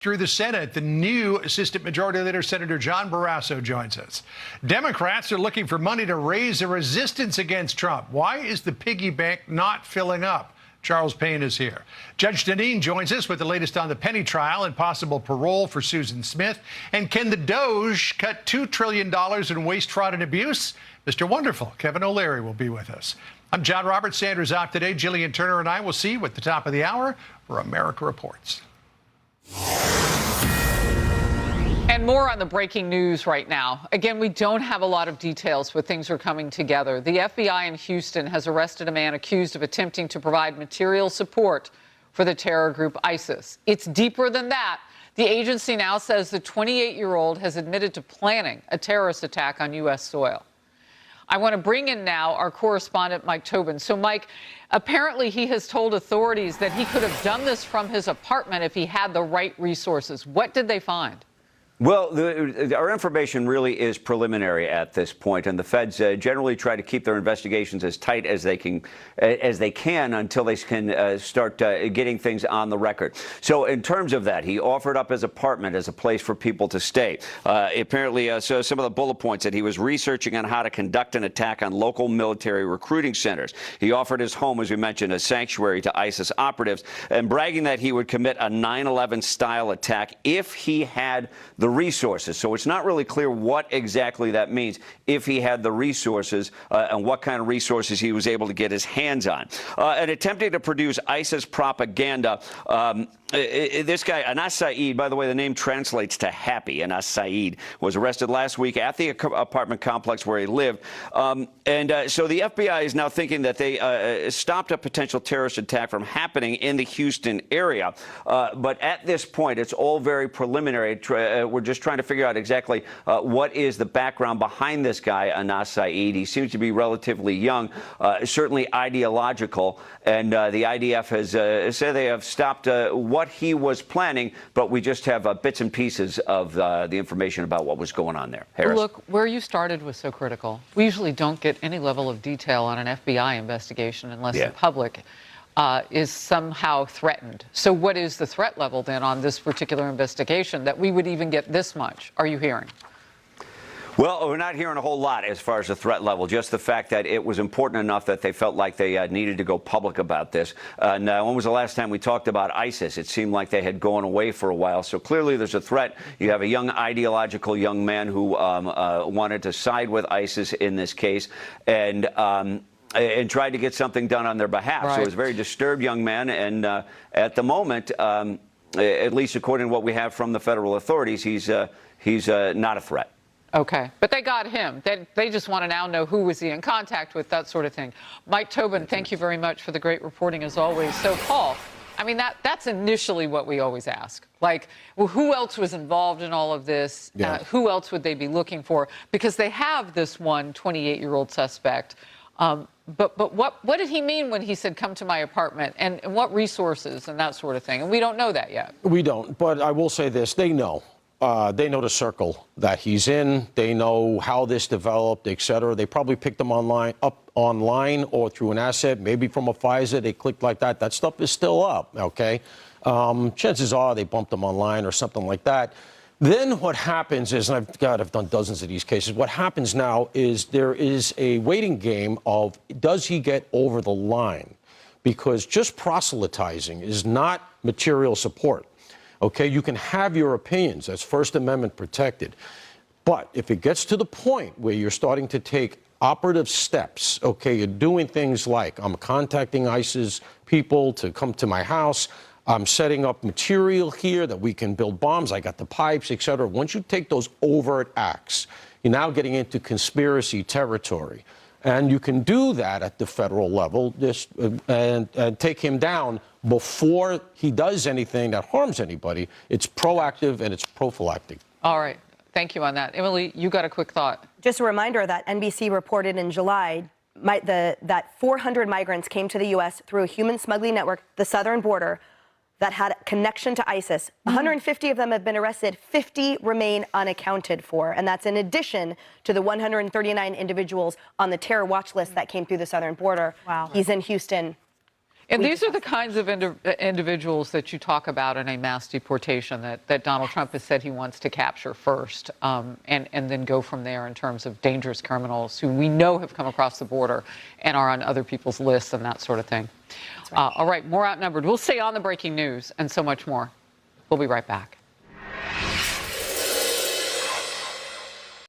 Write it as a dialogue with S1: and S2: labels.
S1: Through the Senate, the new Assistant Majority Leader, Senator John Barrasso, joins us. Democrats are looking for money to raise the resistance against Trump. Why is the piggy bank not filling up? Charles Payne is here. Judge Deneen joins us with the latest on the Penny trial and possible parole for Susan Smith. And can the Doge cut $2 trillion in waste, fraud, and abuse? Mr. Wonderful, Kevin O'Leary, will be with us. I'm John Robert Sanders out today. Jillian Turner and I will see you at the top of the hour for America Reports.
S2: And more on the breaking news right now. Again, we don't have a lot of details, but things are coming together. The FBI in Houston has arrested a man accused of attempting to provide material support for the terror group ISIS. It's deeper than that. The agency now says the 28-year-old has admitted to planning a terrorist attack on U.S. soil. I want to bring in now our correspondent, Mike Tobin. So, Mike, apparently he has told authorities that he could have done this from his apartment if he had the right resources. What did they find?
S3: Well, our information really is preliminary at this point, and the feds generally try to keep their investigations as tight as they can until they can start getting things on the record. So in terms of that, he offered up his apartment as a place for people to stay. Apparently, so some of the bullet points that he was researching on how to conduct an attack on local military recruiting centers. He offered his home, as we mentioned, a sanctuary to ISIS operatives, and bragging that he would commit a 9/11 style attack if he had the resources. So it's not really clear what exactly that means, if he had the resources and what kind of resources he was able to get his hands on. And attempting to produce ISIS propaganda, this guy, Anas Saeed, by the way, the name translates to happy. Anas Saeed was arrested last week at the apartment complex where he lived. So the FBI is now thinking that they stopped a potential terrorist attack from happening in the Houston area. But at this point, it's all very preliminary. We're just trying to figure out exactly what is the background behind this guy, Anas Saeed. He seems to be relatively young, certainly ideological. And the IDF has said they have stopped what he was planning, but we just have bits and pieces of the information about what was going on there. Harris?
S2: Look, where you started was so critical. We usually don't get any level of detail on an FBI investigation unless the public is somehow threatened. So what is the threat level then on this particular investigation that we would even get this much? Are you hearing?
S3: Well, we're not hearing a whole lot as far as the threat level, just the fact that it was important enough that they felt like they needed to go public about this. And when was the last time we talked about ISIS? It seemed like they had gone away for a while. So clearly there's a threat. You have a young, ideological young man who wanted to side with ISIS in this case and tried to get something done on their behalf.
S2: Right.
S3: So it was a very disturbed young man. And at the moment, at least according to what we have from the federal authorities, he's not a threat.
S2: Okay, but they got him. They just want to now know who was he in contact with, that sort of thing. Mike Tobin, thank you very much for the great reporting as always. So, Paul, I mean, that's initially what we always ask. Like, well, who else was involved in all of this?
S4: Yeah.
S2: Who else would they be looking for? Because they have this one 28-year-old suspect. But what did he mean when he said, come to my apartment? And what resources and that sort of thing? And we don't know that yet.
S4: We don't. But I will say this. They know. They know the circle that he's in. They know how this developed, et cetera. They probably picked him online or through an asset, maybe from a FISA. They clicked like that. That stuff is still up, okay? Chances are they bumped him online or something like that. Then what happens is, and I've done dozens of these cases, what happens now is there is a waiting game of, does he get over the line? Because just proselytizing is not material support. Okay, you can have your opinions. That's First Amendment protected. But if it gets to the point where you're starting to take operative steps, okay, you're doing things like, I'm contacting ISIS people to come to my house, I'm setting up material here that we can build bombs, I got the pipes, et cetera. Once you take those overt acts, you're now getting into conspiracy territory. And you can do that at the federal level and take him down before he does anything that harms anybody. It's proactive and it's prophylactic.
S2: All right. Thank you on that. Emily, you got a quick thought.
S5: Just a reminder that NBC reported in July that 400 migrants came to the U.S. through a human smuggling network, the southern border, that had a connection to ISIS. 150 of them have been arrested. 50 remain unaccounted for. And that's in addition to the 139 individuals on the terror watch list that came through the southern border.
S6: Wow.
S5: He's in Houston.
S2: And these are the kinds of individuals that you talk about in a mass deportation that Donald Trump has said he wants to capture first, and then go from there in terms of dangerous criminals who we know have come across the border and are on other people's lists and that sort of thing. Right. All right, more outnumbered. We'll stay on the breaking news and so much more. We'll be right back.